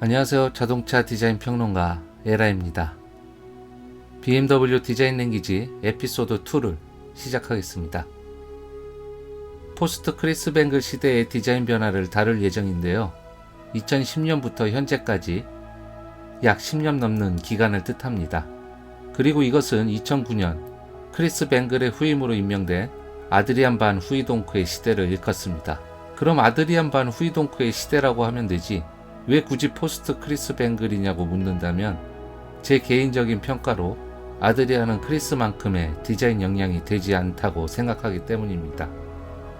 안녕하세요. 자동차 디자인 평론가 에라입니다. BMW 디자인 랭귀지 에피소드 2를 시작하겠습니다. 포스트 크리스 뱅글 시대의 디자인 변화를 다룰 예정인데요. 2010년부터 현재까지 약 10년 넘는 기간을 뜻합니다. 그리고 이것은 2009년 크리스 뱅글의 후임으로 임명된 아드리안 반 후이동크의 시대를 일컫습니다. 그럼 아드리안 반 후이동크의 시대라고 하면 되지 왜 굳이 포스트 크리스 뱅글이냐고 묻는다면 제 개인적인 평가로 아드리안은 크리스만큼의 디자인 역량이 되지 않다고 생각하기 때문입니다.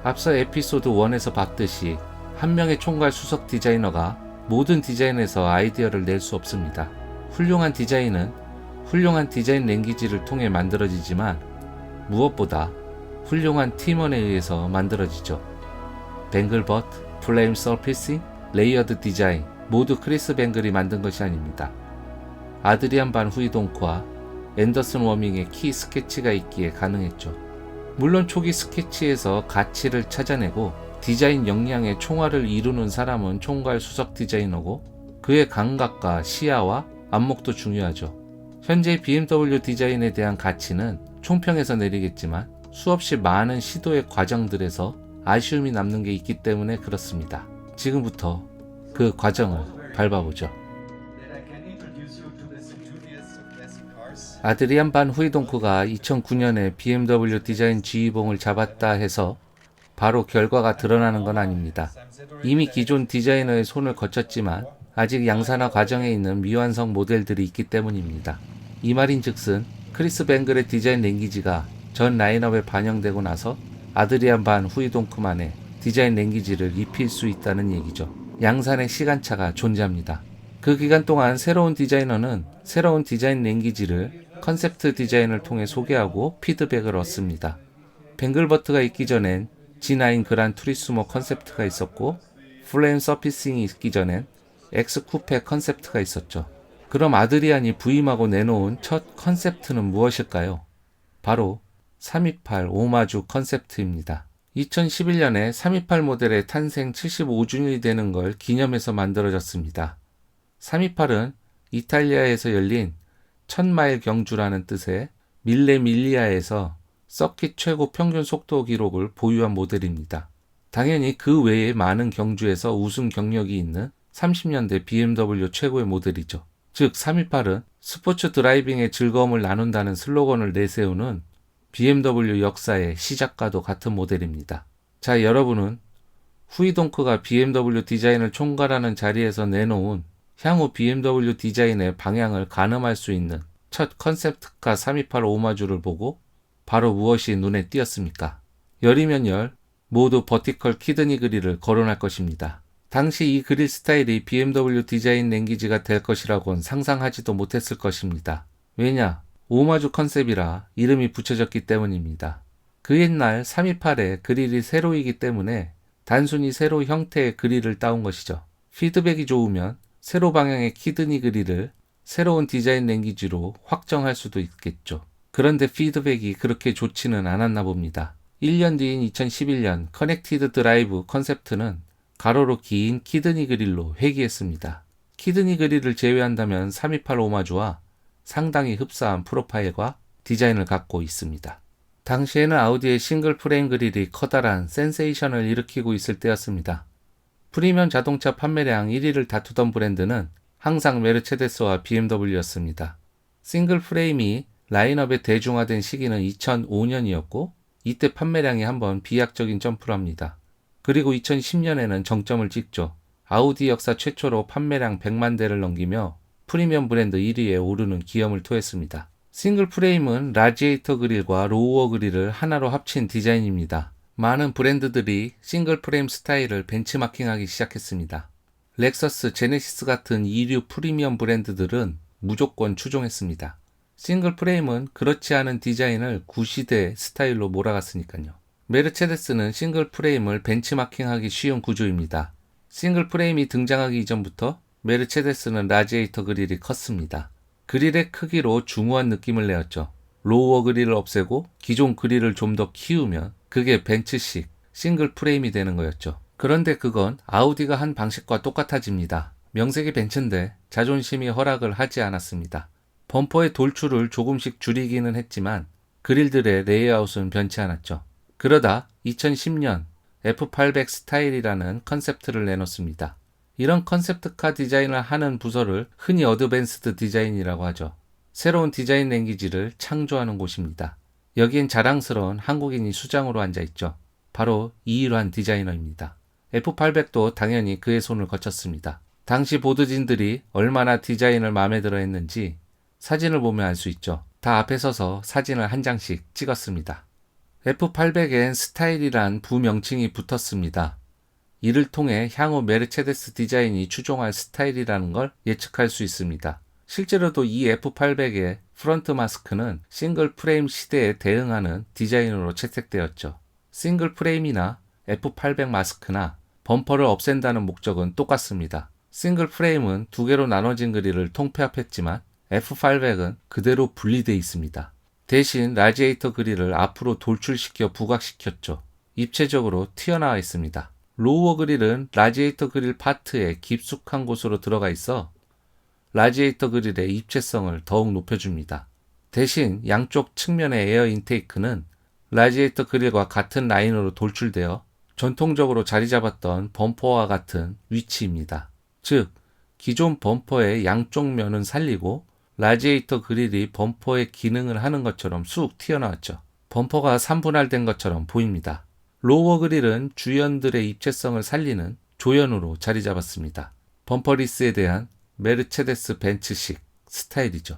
앞서 에피소드 1에서 봤듯이 한 명의 총괄 수석 디자이너가 모든 디자인에서 아이디어를 낼 수 없습니다. 훌륭한 디자인은 훌륭한 디자인 랭귀지를 통해 만들어지지만 무엇보다 훌륭한 팀원에 의해서 만들어지죠. 뱅글버트, 플레임 서피싱, 레이어드 디자인 모두 크리스 뱅글이 만든 것이 아닙니다. 아드리안 반 후이동크와 앤더슨 워밍의 키 스케치가 있기에 가능했죠. 물론 초기 스케치에서 가치를 찾아내고 디자인 역량의 총알을 이루는 사람은 총괄 수석 디자이너고 그의 감각과 시야와 안목도 중요하죠. 현재 BMW 디자인에 대한 가치는 총평에서 내리겠지만 수없이 많은 시도의 과정들에서 아쉬움이 남는 게 있기 때문에 그렇습니다. 지금부터 그 과정을 밟아보죠. 아드리안 반 후이동크가 2009년에 BMW 디자인 지휘봉을 잡았다 해서 바로 결과가 드러나는 건 아닙니다. 이미 기존 디자이너의 손을 거쳤지만 아직 양산화 과정에 있는 미완성 모델들이 있기 때문입니다. 이 말인즉슨 크리스 뱅글의 디자인 랭귀지가 전 라인업에 반영되고 나서 아드리안 반 후이동크만의 디자인 랭귀지를 입힐 수 있다는 얘기죠. 양산의 시간차가 존재합니다. 그 기간 동안 새로운 디자이너는 새로운 디자인 랭귀지를 컨셉트 디자인을 통해 소개하고 피드백을 얻습니다. 뱅글버트가 있기 전엔 G9 그란 투리스모 컨셉트가 있었고 플레임 서피싱이 있기 전엔 X 쿠페 컨셉트가 있었죠. 그럼 아드리안이 부임하고 내놓은 첫 컨셉트는 무엇일까요? 바로 328 오마주 컨셉트입니다. 2011년에 328 모델의 탄생 75주년이 되는 걸 기념해서 만들어졌습니다. 328은 이탈리아에서 열린 1000마일 경주라는 뜻의 밀레 밀리아에서 서킷 최고 평균 속도 기록을 보유한 모델입니다. 당연히 그 외에 많은 경주에서 우승 경력이 있는 30년대 BMW 최고의 모델이죠. 즉 328은 스포츠 드라이빙의 즐거움을 나눈다는 슬로건을 내세우는 BMW 역사의 시작과도 같은 모델입니다. 자, 여러분은 후이동크가 BMW 디자인을 총괄하는 자리에서 내놓은 향후 BMW 디자인의 방향을 가늠할 수 있는 첫 컨셉트카 328 오마주를 보고 바로 무엇이 눈에 띄었습니까? 열이면 열, 모두 버티컬 키드니 그릴을 거론할 것입니다. 당시 이 그릴 스타일이 BMW 디자인 랭귀지가 될 것이라고는 상상하지도 못했을 것입니다. 왜냐? 오마주 컨셉이라 이름이 붙여졌기 때문입니다. 그 옛날 328의 그릴이 세로이기 때문에 단순히 세로 형태의 그릴을 따온 것이죠. 피드백이 좋으면 세로 방향의 키드니 그릴을 새로운 디자인 랭귀지로 확정할 수도 있겠죠. 그런데 피드백이 그렇게 좋지는 않았나 봅니다. 1년 뒤인 2011년 커넥티드 드라이브 컨셉트는 가로로 긴 키드니 그릴로 회귀했습니다. 키드니 그릴을 제외한다면 328 오마주와 상당히 흡사한 프로파일과 디자인을 갖고 있습니다. 당시에는 아우디의 싱글 프레임 그릴이 커다란 센세이션을 일으키고 있을 때였습니다. 프리미엄 자동차 판매량 1위를 다투던 브랜드는 항상 메르체데스와 BMW였습니다. 싱글 프레임이 라인업에 대중화된 시기는 2005년이었고 이때 판매량이 한번 비약적인 점프를 합니다. 그리고 2010년에는 정점을 찍죠. 아우디 역사 최초로 판매량 100만 대를 넘기며 프리미엄 브랜드 1위에 오르는 기염을 토했습니다. 싱글 프레임은 라지에이터 그릴과 로우어 그릴을 하나로 합친 디자인입니다. 많은 브랜드들이 싱글 프레임 스타일을 벤치마킹하기 시작했습니다. 렉서스, 제네시스 같은 이류 프리미엄 브랜드들은 무조건 추종했습니다. 싱글 프레임은 그렇지 않은 디자인을 구시대 스타일로 몰아갔으니까요. 메르체데스는 싱글 프레임을 벤치마킹하기 쉬운 구조입니다. 싱글 프레임이 등장하기 이전부터 메르체데스는 라지에이터 그릴이 컸습니다. 그릴의 크기로 중후한 느낌을 내었죠. 로우어 그릴을 없애고 기존 그릴을 좀 더 키우면 그게 벤츠식 싱글 프레임이 되는 거였죠. 그런데 그건 아우디가 한 방식과 똑같아집니다. 명색이 벤츠인데 자존심이 허락을 하지 않았습니다. 범퍼의 돌출을 조금씩 줄이기는 했지만 그릴들의 레이아웃은 변치 않았죠. 그러다 2010년 F800 스타일이라는 컨셉트를 내놓습니다. 이런 컨셉트카 디자인을 하는 부서를 흔히 어드밴스드 디자인이라고 하죠. 새로운 디자인 랭귀지를 창조하는 곳입니다. 여기엔 자랑스러운 한국인이 수장으로 앉아있죠. 바로 이일환 디자이너입니다. F800도 당연히 그의 손을 거쳤습니다. 당시 보드진들이 얼마나 디자인을 마음에 들어 했는지 사진을 보면 알 수 있죠. 다 앞에 서서 사진을 한 장씩 찍었습니다. F800엔 스타일이란 부명칭이 붙었습니다. 이를 통해 향후 메르체데스 디자인이 추종할 스타일이라는 걸 예측할 수 있습니다. 실제로도 이 F800의 프런트 마스크는 싱글 프레임 시대에 대응하는 디자인으로 채택되었죠. 싱글 프레임이나 F800 마스크나 범퍼를 없앤다는 목적은 똑같습니다. 싱글 프레임은 두 개로 나눠진 그릴을 통폐합했지만 F800은 그대로 분리되어 있습니다. 대신 라지에이터 그릴을 앞으로 돌출시켜 부각시켰죠. 입체적으로 튀어나와 있습니다. 로우어 그릴은 라지에이터 그릴 파트에 깊숙한 곳으로 들어가 있어 라지에이터 그릴의 입체성을 더욱 높여줍니다. 대신 양쪽 측면의 에어 인테이크는 라지에이터 그릴과 같은 라인으로 돌출되어 전통적으로 자리 잡았던 범퍼와 같은 위치입니다. 즉, 기존 범퍼의 양쪽 면은 살리고 라지에이터 그릴이 범퍼의 기능을 하는 것처럼 쑥 튀어나왔죠. 범퍼가 3분할된 것처럼 보입니다. 로우어 그릴은 주연들의 입체성을 살리는 조연으로 자리 잡았습니다. 범퍼리스에 대한 메르체데스 벤츠식 스타일이죠.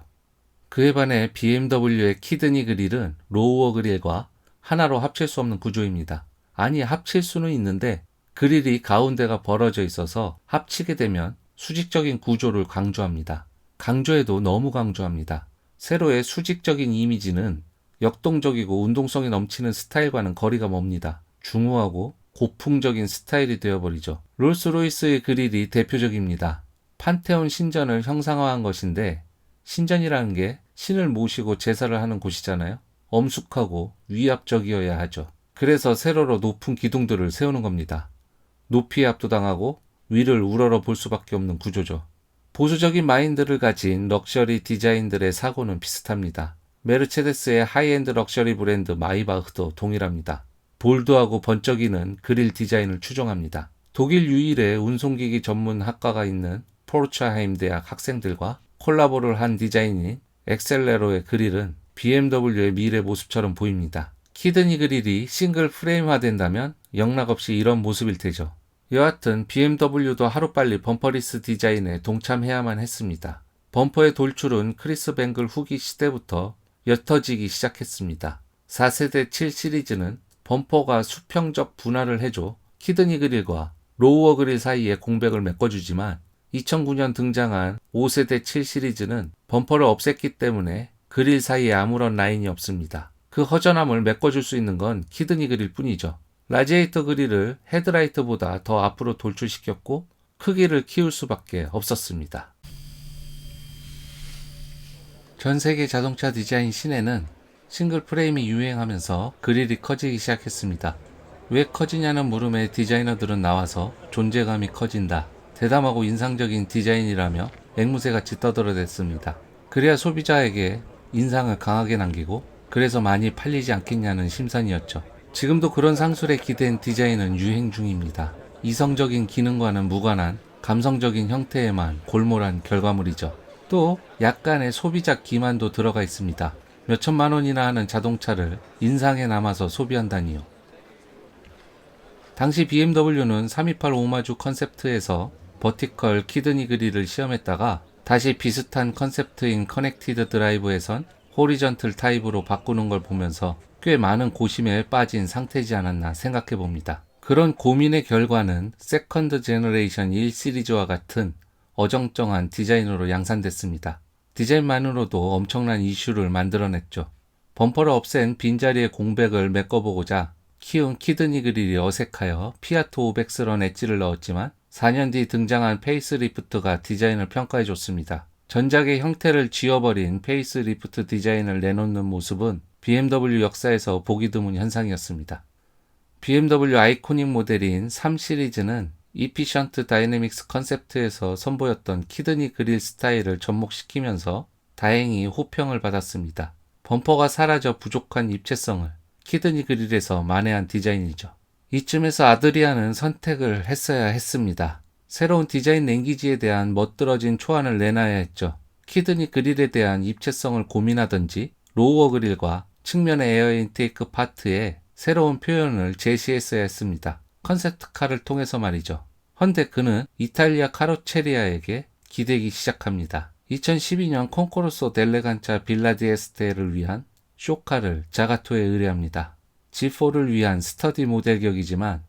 그에 반해 BMW의 키드니 그릴은 로우어 그릴과 하나로 합칠 수 없는 구조입니다. 아니, 합칠 수는 있는데 그릴이 가운데가 벌어져 있어서 합치게 되면 수직적인 구조를 강조합니다. 강조해도 너무 강조합니다. 세로의 수직적인 이미지는 역동적이고 운동성이 넘치는 스타일과는 거리가 멉니다. 중후하고 고풍적인 스타일이 되어버리죠. 롤스로이스의 그릴이 대표적입니다. 판테온 신전을 형상화한 것인데 신전이라는 게 신을 모시고 제사를 하는 곳이잖아요. 엄숙하고 위압적이어야 하죠. 그래서 세로로 높은 기둥들을 세우는 겁니다. 높이에 압도당하고 위를 우러러 볼 수밖에 없는 구조죠. 보수적인 마인드를 가진 럭셔리 디자인들의 사고는 비슷합니다. 메르체데스의 하이엔드 럭셔리 브랜드 마이바흐도 동일합니다. 볼드하고 번쩍이는 그릴 디자인을 추종합니다. 독일 유일의 운송기기 전문 학과가 있는 포르츠하임 대학 학생들과 콜라보를 한 디자인인 엑셀레로의 그릴은 BMW의 미래 모습처럼 보입니다. 키드니 그릴이 싱글 프레임화된다면 영락없이 이런 모습일 테죠. 여하튼 BMW도 하루빨리 범퍼리스 디자인에 동참해야만 했습니다. 범퍼의 돌출은 크리스 뱅글 후기 시대부터 옅어지기 시작했습니다. 4세대 7 시리즈는 범퍼가 수평적 분할을 해줘 키드니 그릴과 로우어 그릴 사이에 공백을 메꿔주지만 2009년 등장한 5세대 7 시리즈는 범퍼를 없앴기 때문에 그릴 사이에 아무런 라인이 없습니다. 그 허전함을 메꿔줄 수 있는 건 키드니 그릴 뿐이죠. 라지에이터 그릴을 헤드라이트보다 더 앞으로 돌출시켰고 크기를 키울 수밖에 없었습니다. 전 세계 자동차 디자인 시내는 싱글 프레임이 유행하면서 그릴이 커지기 시작했습니다. 왜 커지냐는 물음에 디자이너들은 나와서 존재감이 커진다, 대담하고 인상적인 디자인이라며 앵무새같이 떠들어댔습니다. 그래야 소비자에게 인상을 강하게 남기고 그래서 많이 팔리지 않겠냐는 심산이었죠. 지금도 그런 상술에 기댄 디자인은 유행 중입니다. 이성적인 기능과는 무관한 감성적인 형태에만 골몰한 결과물이죠. 또 약간의 소비자 기만도 들어가 있습니다. 몇천만 원이나 하는 자동차를 인상에 남아서 소비한다니요. 당시 BMW는 328 오마주 컨셉트에서 버티컬 키드니 그릴을 시험했다가 다시 비슷한 컨셉트인 커넥티드 드라이브에선 호리전틀 타입으로 바꾸는 걸 보면서 꽤 많은 고심에 빠진 상태지 않았나 생각해 봅니다. 그런 고민의 결과는 세컨드 제너레이션 1 시리즈와 같은 어정쩡한 디자인으로 양산됐습니다. 디자인만으로도 엄청난 이슈를 만들어냈죠. 범퍼를 없앤 빈자리의 공백을 메꿔보고자 키운 키드니 그릴이 어색하여 피아트 500스런 엣지를 넣었지만 4년 뒤 등장한 페이스리프트가 디자인을 평가해줬습니다. 전작의 형태를 지워버린 페이스리프트 디자인을 내놓는 모습은 BMW 역사에서 보기 드문 현상이었습니다. BMW 아이코닉 모델인 3 시리즈는 이피션트 다이내믹스 컨셉트에서 선보였던 키드니 그릴 스타일을 접목시키면서 다행히 호평을 받았습니다. 범퍼가 사라져 부족한 입체성을 키드니 그릴에서 만회한 디자인이죠. 이쯤에서 아드리아는 선택을 했어야 했습니다. 새로운 디자인 랭귀지에 대한 멋들어진 초안을 내놔야 했죠. 키드니 그릴에 대한 입체성을 고민하든지 로우어 그릴과 측면의 에어 인테이크 파트에 새로운 표현을 제시했어야 했습니다. 컨셉트카를 통해서 말이죠. 헌데 그는 이탈리아 카로체리아에게 기대기 시작합니다. 2012년 콘코르소 델레간차 빌라디에스테를 위한 쇼카를 자가토에 의뢰합니다. G4를 위한 스터디 모델격이지만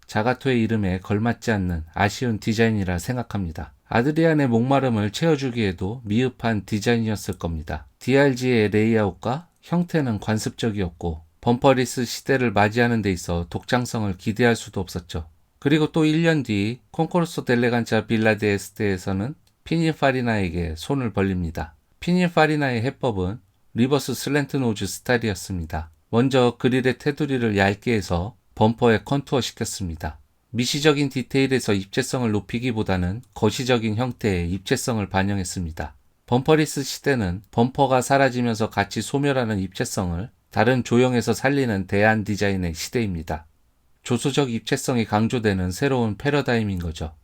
자가토의 이름에 걸맞지 않는 아쉬운 디자인이라 생각합니다. 아드리안의 목마름을 채워주기에도 미흡한 디자인이었을 겁니다. DRG의 레이아웃과 형태는 관습적이었고 범퍼리스 시대를 맞이하는 데 있어 독창성을 기대할 수도 없었죠. 그리고 또 1년 뒤 콘코르소 델레간차 빌라디에스테에서는 피니파리나에게 손을 벌립니다. 피니파리나의 해법은 리버스 슬랜트 노즈 스타일이었습니다. 먼저 그릴의 테두리를 얇게 해서 범퍼에 컨투어 시켰습니다. 미시적인 디테일에서 입체성을 높이기보다는 거시적인 형태의 입체성을 반영했습니다. 범퍼리스 시대는 범퍼가 사라지면서 같이 소멸하는 입체성을 다른 조형에서 살리는 대안 디자인의 시대입니다. 조소적 입체성이 강조되는 새로운 패러다임인 거죠.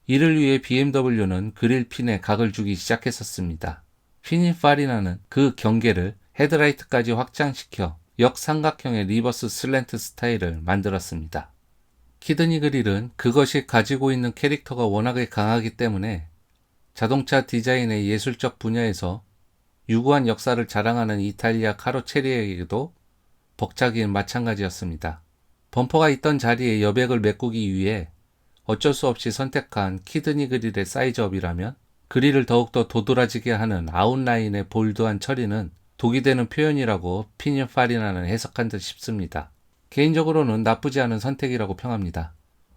이를 위해 BMW는 그릴 핀에 각을 주기 시작했었습니다. 피니파리나는 그 경계를 헤드라이트까지 확장시켜 역삼각형의 리버스 슬랜트 스타일을 만들었습니다. 키드니 그릴은 그것이 가지고 있는 캐릭터가 워낙에 강하기 때문에 자동차 디자인의 예술적 분야에서 유구한 역사를 자랑하는 이탈리아 카로체리에게도 벅차긴 마찬가지였습니다. 범퍼가 있던 자리에 여백을 메꾸기 위해 어쩔 수 없이 선택한 키드니 그릴의 사이즈업이라면 그릴을 더욱더 도드라지게 하는 아웃라인의 볼드한 처리는 독이 되는 표현이라고 피니파리나는 해석한 듯 싶습니다. 개인적으로는 나쁘지 않은 선택이라고 평합니다.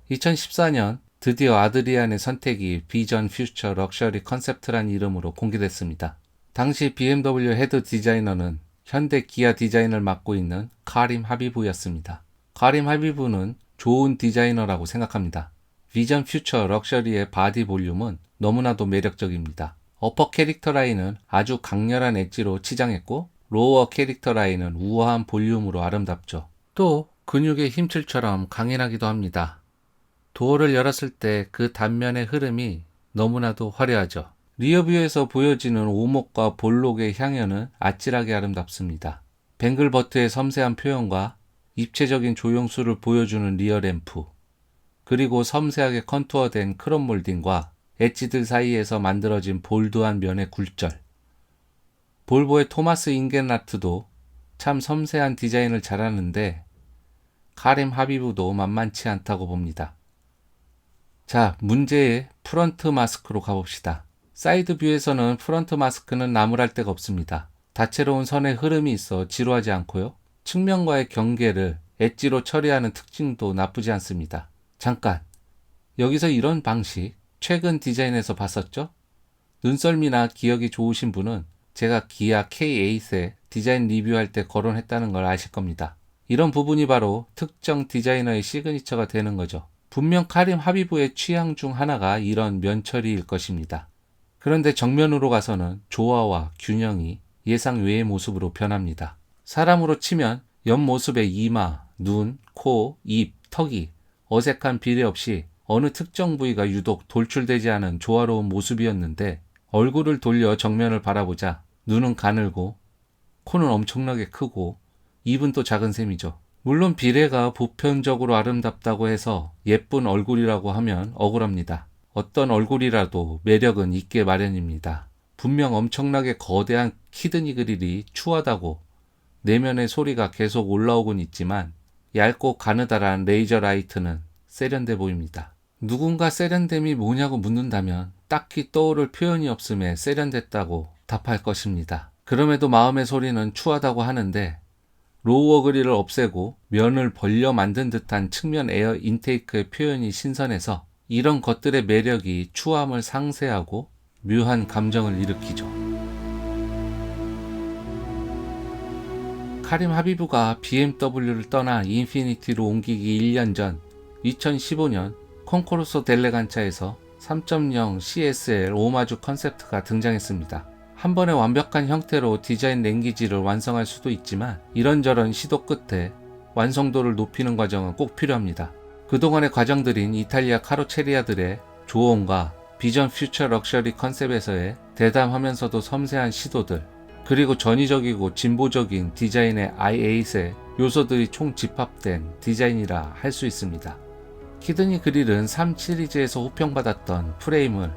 2014년 드디어 아드리안의 선택이 비전 퓨처 럭셔리 컨셉트란 이름으로 공개됐습니다. 당시 BMW 헤드 디자이너는 현대 기아 디자인을 맡고 있는 카림 하비브였습니다. 카림 하비브는 좋은 디자이너라고 생각합니다. 비전 퓨처 럭셔리의 바디 볼륨은 너무나도 매력적입니다. 어퍼 캐릭터 라인은 아주 강렬한 엣지로 치장했고 로어 캐릭터 라인은 우아한 볼륨으로 아름답죠. 또 근육의 힘줄처럼 강인하기도 합니다. 도어를 열었을 때 그 단면의 흐름이 너무나도 화려하죠. 리어뷰에서 보여지는 오목과 볼록의 향연은 아찔하게 아름답습니다. 뱅글버트의 섬세한 표현과 입체적인 조형수를 보여주는 리어램프, 그리고 섬세하게 컨투어된 크롬 몰딩과 엣지들 사이에서 만들어진 볼드한 면의 굴절. 볼보의 토마스 잉겐라트도 참 섬세한 디자인을 잘하는데 카림 하비브도 만만치 않다고 봅니다. 자, 문제의 프런트 마스크로 가봅시다. 사이드 뷰에서는 프런트 마스크는 나무랄 데가 없습니다. 다채로운 선의 흐름이 있어 지루하지 않고요. 측면과의 경계를 엣지로 처리하는 특징도 나쁘지 않습니다. 잠깐, 여기서 이런 방식 최근 디자인에서 봤었죠? 눈썰미나 기억이 좋으신 분은 제가 기아 K8의 디자인 리뷰할 때 거론했다는 걸 아실 겁니다. 이런 부분이 바로 특정 디자이너의 시그니처가 되는 거죠. 분명 카림 하비브의 취향 중 하나가 이런 면처리일 것입니다. 그런데 정면으로 가서는 조화와 균형이 예상 외의 모습으로 변합니다. 사람으로 치면 옆모습의 이마, 눈, 코, 입, 턱이 어색한 비례 없이 어느 특정 부위가 유독 돌출되지 않은 조화로운 모습이었는데 얼굴을 돌려 정면을 바라보자 눈은 가늘고 코는 엄청나게 크고 입은 또 작은 셈이죠. 물론 비례가 보편적으로 아름답다고 해서 예쁜 얼굴이라고 하면 억울합니다. 어떤 얼굴이라도 매력은 있게 마련입니다. 분명 엄청나게 거대한 키드니 그릴이 추하다고 내면의 소리가 계속 올라오곤 있지만 얇고 가느다란 레이저 라이트는 세련돼 보입니다. 누군가 세련됨이 뭐냐고 묻는다면 딱히 떠오를 표현이 없음에 세련됐다고 답할 것입니다. 그럼에도 마음의 소리는 추하다고 하는데 로우어 그릴을 없애고 면을 벌려 만든 듯한 측면 에어 인테이크의 표현이 신선해서 이런 것들의 매력이 추함을 상쇄하고 묘한 감정을 일으키죠. 카림 하비브가 BMW를 떠나 인피니티로 옮기기 1년 전 2015년 콘코르소 델레간차에서 3.0 CSL 오마주 컨셉트가 등장했습니다. 한 번에 완벽한 형태로 디자인 랭귀지를 완성할 수도 있지만 이런저런 시도 끝에 완성도를 높이는 과정은 꼭 필요합니다. 그동안의 과정들인 이탈리아 카로체리아들의 조언과 비전 퓨처 럭셔리 컨셉에서의 대담하면서도 섬세한 시도들, 그리고 전위적이고 진보적인 디자인의 i8의 요소들이 총 집합된 디자인이라 할 수 있습니다. 키드니 그릴은 3 시리즈에서 호평받았던 프레임을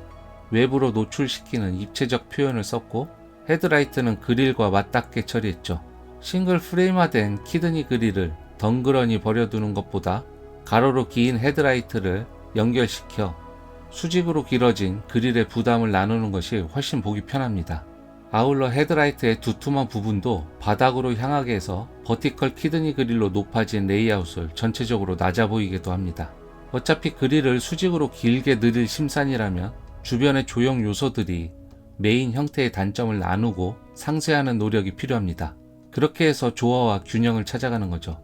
외부로 노출시키는 입체적 표현을 썼고, 헤드라이트는 그릴과 맞닿게 처리했죠. 싱글 프레임화된 키드니 그릴을 덩그러니 버려두는 것보다 가로로 긴 헤드라이트를 연결시켜 수직으로 길어진 그릴의 부담을 나누는 것이 훨씬 보기 편합니다. 아울러 헤드라이트의 두툼한 부분도 바닥으로 향하게 해서 버티컬 키드니 그릴로 높아진 레이아웃을 전체적으로 낮아 보이기도 합니다. 어차피 그릴을 수직으로 길게 늘릴 심산이라면 주변의 조형 요소들이 메인 형태의 단점을 나누고 상쇄하는 노력이 필요합니다. 그렇게 해서 조화와 균형을 찾아가는 거죠.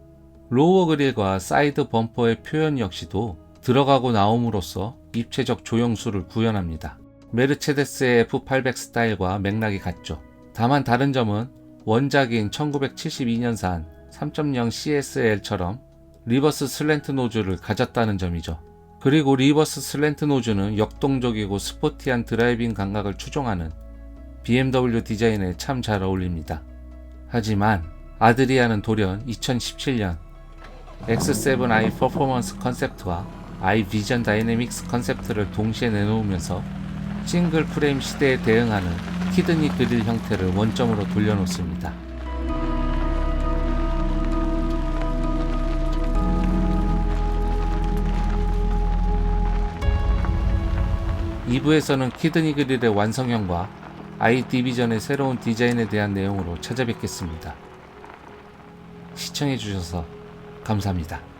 로어 그릴과 사이드 범퍼의 표현 역시도 들어가고 나옴으로써 입체적 조형수를 구현합니다. 메르체데스의 F800 스타일과 맥락이 같죠. 다만 다른 점은 원작인 1972년산 3.0 CSL처럼 리버스 슬랜트 노즐을 가졌다는 점이죠. 그리고 리버스 슬랜트 노즐은 역동적이고 스포티한 드라이빙 감각을 추종하는 BMW 디자인에 참 잘 어울립니다. 하지만 아드리아는 돌연 2017년 X7i 퍼포먼스 컨셉트와 i 비전 다이내믹스 컨셉트를 동시에 내놓으면서 싱글 프레임 시대에 대응하는 키드니 그릴 형태를 원점으로 돌려놓습니다. 2부에서는 키드니 그릴의 완성형과 i 디비전의 새로운 디자인에 대한 내용으로 찾아뵙겠습니다. 시청해주셔서 감사합니다.